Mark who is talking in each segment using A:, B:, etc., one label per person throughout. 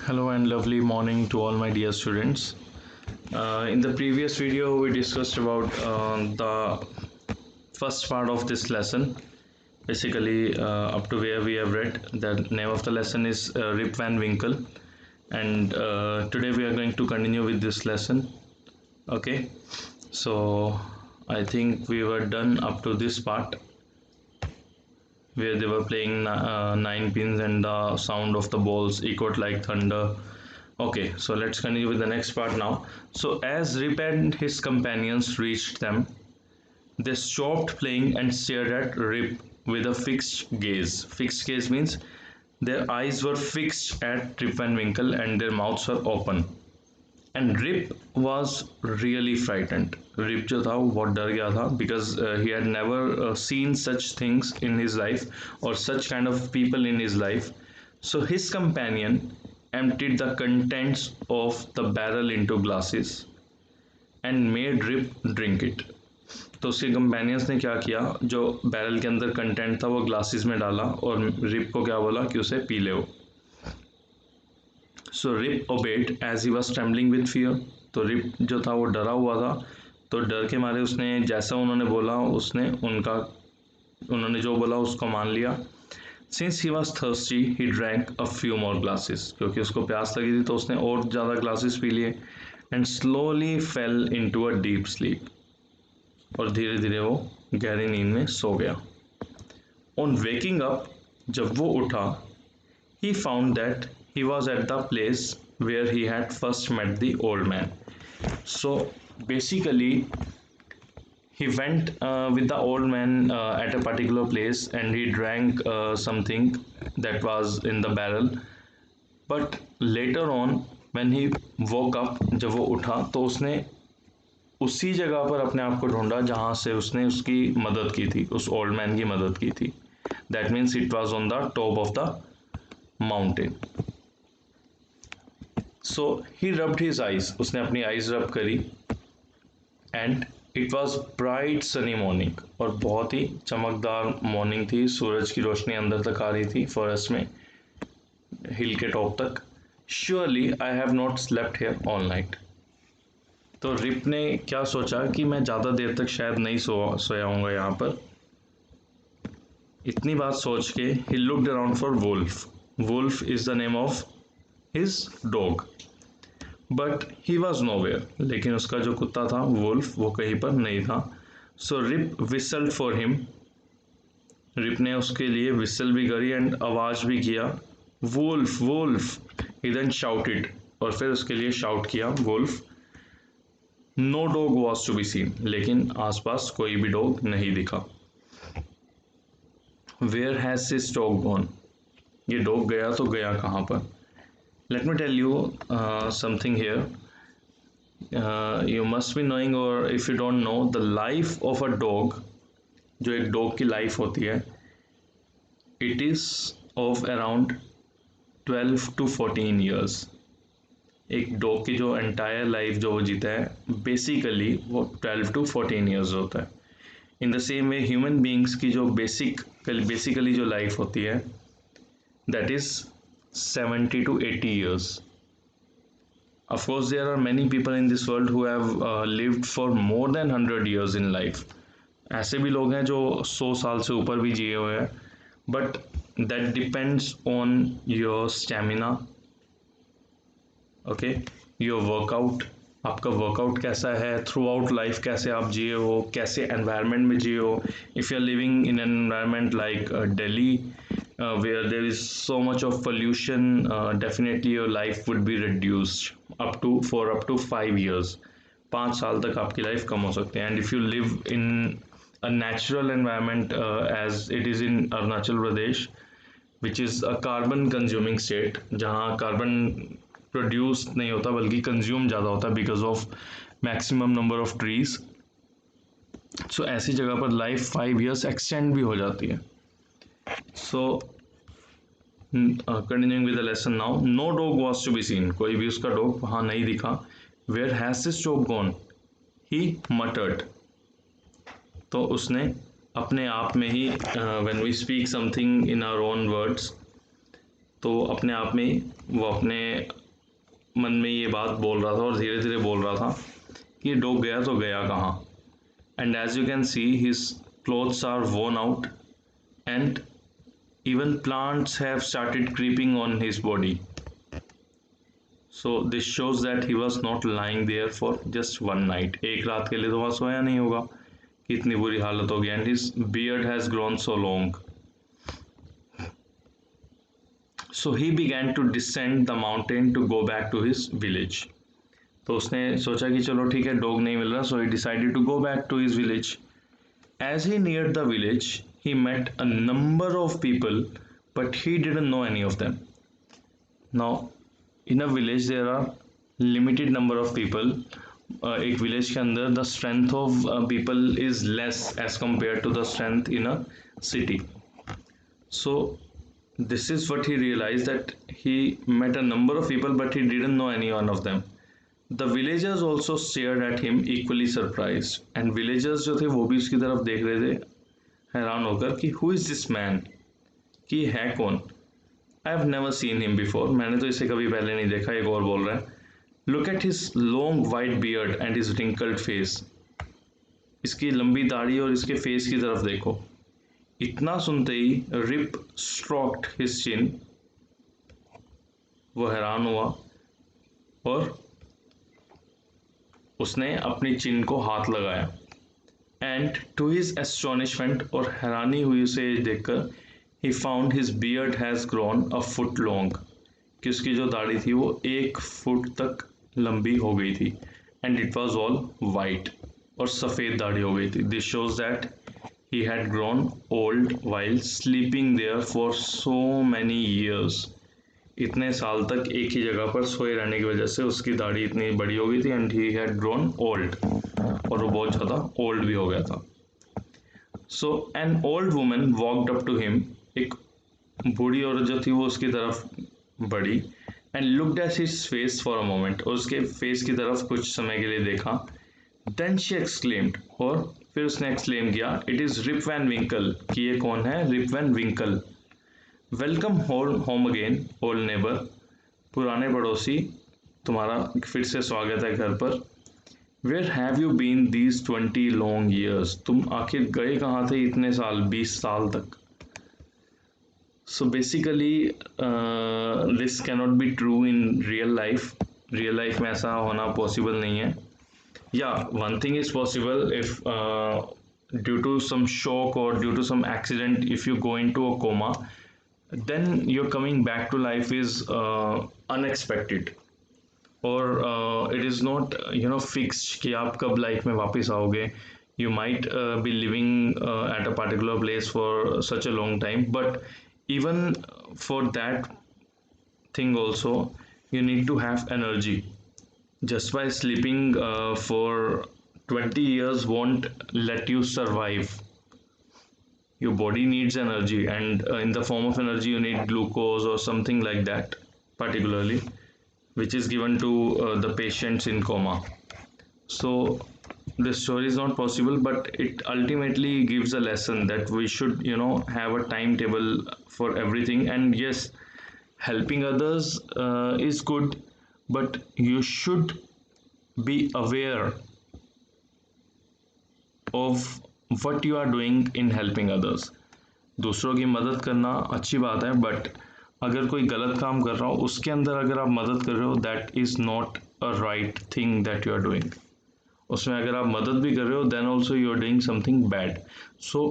A: Hello and lovely morning to all my dear students. In the previous video, we discussed about the first part of this lesson. Basically, up to where we have read, the name of the lesson is Rip Van Winkle, and today we are going to continue with this lesson. Okay, so I think we were done up to this part where they were playing nine pins and the sound of the balls echoed like thunder. Okay, so let's continue with the next part now. So as Rip and his companions reached them, they stopped playing and stared at Rip with a fixed gaze. Fixed gaze means their eyes were fixed at Rip Van Winkle and their mouths were open. And Rip was really frightened. Rip जो था वो बहुत डर गया था because he had never seen such things in his life or such kind of people in his life. So his companion emptied the contents of the barrel into glasses and made Rip drink it. तो उसके companions ने क्या किया, जो barrel के अंदर content था वो ग्लासेस में डाला और रिप को क्या बोला कि उसे पी ले वो. So Rip obeyed as he was trembling with fear. तो रिप जो था वो डरा हुआ था, तो डर के मारे उसने जैसा उन्होंने बोला उन्होंने जो बोला उसको मान लिया. Since he was thirsty he drank a few more glasses. क्योंकि उसको प्यास लगी थी तो उसने और ज़्यादा ग्लासेस पी लिए. And slowly fail into a deep sleep. और धीरे धीरे वो गहरी नींद में सो गया. ऑन वेकिंग अप, जब वो उठा, he found that he was at the place where he had first met the old man. So basically he went with the old man at a particular place and he drank something that was in the barrel. But later on when he woke up, जब वो उठा तो उसने उसी जगह पर अपने आप को ढूंढा जहाँ से उसने उसकी मदद की थी, उस ओल्ड मैन की मदद की थी. That means it was on the top of the mountain. So he rubbed his eyes. उसने अपनी आइज रब करी. And it was bright sunny morning. और बहुत ही चमकदार मॉर्निंग थी. सूरज की रोशनी अंदर तक आ रही थी फॉरेस्ट में, हिल के टॉप तक. Surely I have not slept here all night. तो रिप ने क्या सोचा कि मैं ज़्यादा देर तक शायद नहीं सोया हूँगा यहाँ पर. इतनी बात सोच के ही looked around for Wolf. Wolf is the name of his dog. But he was nowhere. लेकिन उसका जो कुत्ता था वुल्फ, वो कहीं पर नहीं था. So Rip whistled for him. Rip ने उसके लिए विसल भी करी एंड आवाज़ भी किया, wolf wolf. He then shouted. और फिर उसके लिए शाउट किया wolf. No dog was to be seen. लेकिन आसपास कोई भी डॉग नहीं दिखा. Where has this dog gone. ये डॉग गया तो गया कहाँ पर. Let me tell you something here. You must be knowing, और if you don't know, the life of a dog, जो एक डॉग की लाइफ होती है, it is of around 12 to 14 years. एक डॉग की जो एंटायर लाइफ जो वो जीता है बेसिकली वो 12 to 14 ईयर्स होता है. In the same way human beings की जो बेसिकली जो लाइफ होती है that is 70 to 80 years. Of course there are many people in this world who have lived for more than 100 years in life. ऐसे भी लोग हैं जो 100 साल से ऊपर भी जिए हुए हैं. But that depends on your stamina. Okay, your workout. आपका वर्कआउट कैसा है थ्रू आउट लाइफ, कैसे आप जिए हो, कैसे एनवायरनमेंट में जिए हो. If you are living in an environment like Delhi where there is so much of pollution, definitely your life would be reduced for up to 5 years. 5 साल तक आपकी लाइफ कम हो सकती है. And if you live in a natural environment as it is in Arunachal Pradesh, which is a carbon consuming state, जहाँ carbon produce नहीं होता बल्कि कंज्यूम ज़्यादा होता है because of maximum number of trees. So ऐसी जगह पर लाइफ 5 years एक्सटेंड भी हो जाती है. So continuing with the lesson now. No dog was to be seen. कोई भी उसका डॉग वहाँ नहीं दिखा. Where has this dog gone? He muttered. तो उसने अपने आप में ही when we speak something in our own words, तो अपने आप में ही वो अपने मन में ये बात बोल रहा था और धीरे धीरे बोल रहा था कि ये डॉग गया तो गया कहाँ. And as you can see his clothes are worn out and even plants have started creeping on his body. So this shows that he was not lying there for just one night. एक रात के लिए तो वहाँ सोया नहीं होगा कि इतनी बुरी हालत हो गई. And his beard has grown so long. So he began to descend the mountain to go back to his village. तो उसने सोचा कि चलो ठीक है, डॉग नहीं मिल रहा, so he decided to go back to his village. As he neared the village, he met a number of people, but he didn't know any of them. Now, in a village there are limited number of people. एक village के अंदर the strength of people is less as compared to the strength in a city. So this is what he realized, that he met a number of people but he didn't know any one of them. The villagers also stared at him equally surprised, and villagers जो थे वो भी उसकी तरफ देख रहे थे हैरान होकर कि who is this man, कि है कौन. I have never seen him before, मैंने तो इसे कभी पहले नहीं देखा. एक और बोल रहा है, look at his long white beard and his wrinkled face. इसकी लंबी दाढ़ी और इसके फेस की तरफ देखो. इतना सुनते ही रिप stroked his chin, वो हैरान हुआ और उसने अपनी चिन को हाथ लगाया. एंड टू हिज एस्टोनिशमेंट, और हैरानी हुई उसे देखकर, he found his beard has grown a foot long, कि उसकी जो दाढ़ी थी वो 1 फुट तक लंबी हो गई थी. And it was all white, और सफ़ेद दाढ़ी हो गई थी. This shows that he had grown old while sleeping there for so many years. इतने साल तक एक ही जगह पर सोए रहने की वजह से उसकी दाढ़ी इतनी बड़ी हो गई थी. And he had grown old, और वो बहुत ज़्यादा ओल्ड भी हो गया था. So an old woman walked up to him, एक बूढ़ी औरत जो थी वो उसकी तरफ बढ़ी. And looked at his face for a moment, और उसके फेस की तरफ कुछ समय के लिए देखा. देन शी एक्सक्लेम्ड, और फिर उसने एक्सक्लेम किया, it is Rip Van Winkle, कि ये कौन है, Rip Van Winkle. Welcome home again old neighbour, पुराने पड़ोसी तुम्हारा फिर से स्वागत है घर पर. Where have you been these 20 long years, तुम आखिर गए कहाँ थे इतने साल, 20 साल तक. So basically this cannot be true in real life. Real life में ऐसा होना पॉसिबल नहीं है. या one thing is possible, if due to some shock or due to some accident, if you go into a coma, then your coming back to life is unexpected, or it is not fixed कि आप कब life में वापस आओगे. You might be living at a particular place for such a long time, but even for that thing also you need to have energy. Just by sleeping for 20 years won't let you survive. Your body needs energy, and in the form of energy you need glucose or something like that, particularly, which is given to the patients in coma. So this story is not possible, but it ultimately gives a lesson that we should have a timetable for everything. And yes, helping others is good, but you should be aware of what you are doing in helping others. दूसरों की मदद करना अच्छी बात है, but अगर कोई गलत काम कर रहा हो उसके अंदर अगर आप मदद कर रहे हो, that is not a right thing that you are doing. उसमें अगर आप मदद भी कर रहे हो, then also you are doing something bad. So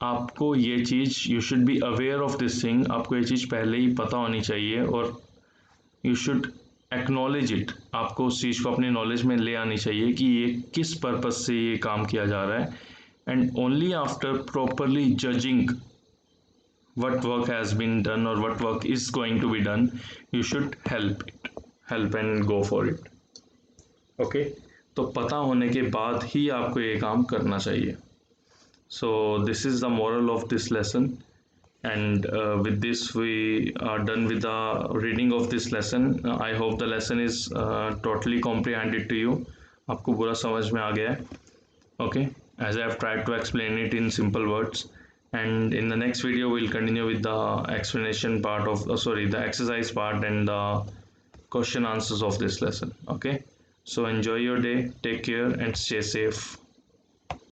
A: आपको ये चीज़, you should be aware of this thing. आपको ये चीज़ पहले ही पता होनी चाहिए, और यू शुड एक्नॉलेज इट. आपको उस चीज़ को अपने नॉलेज में ले आनी चाहिए कि ये किस पर्पस से ये काम किया जा रहा है. And only after properly judging what work has been done or what work is going to be done, you should help and go for it. Okay, तो पता होने के बाद ही आपको ये काम करना चाहिए. So this is the moral of this lesson, and with this we are done with the reading of this lesson. I hope the lesson is totally comprehended to you. आपको पूरा समझ में आ गया है. Okay, as I have tried to explain it in simple words. And in the next video we'll continue with the explanation part of the exercise part and the question answers of this lesson. Okay, so enjoy your day, take care and stay safe.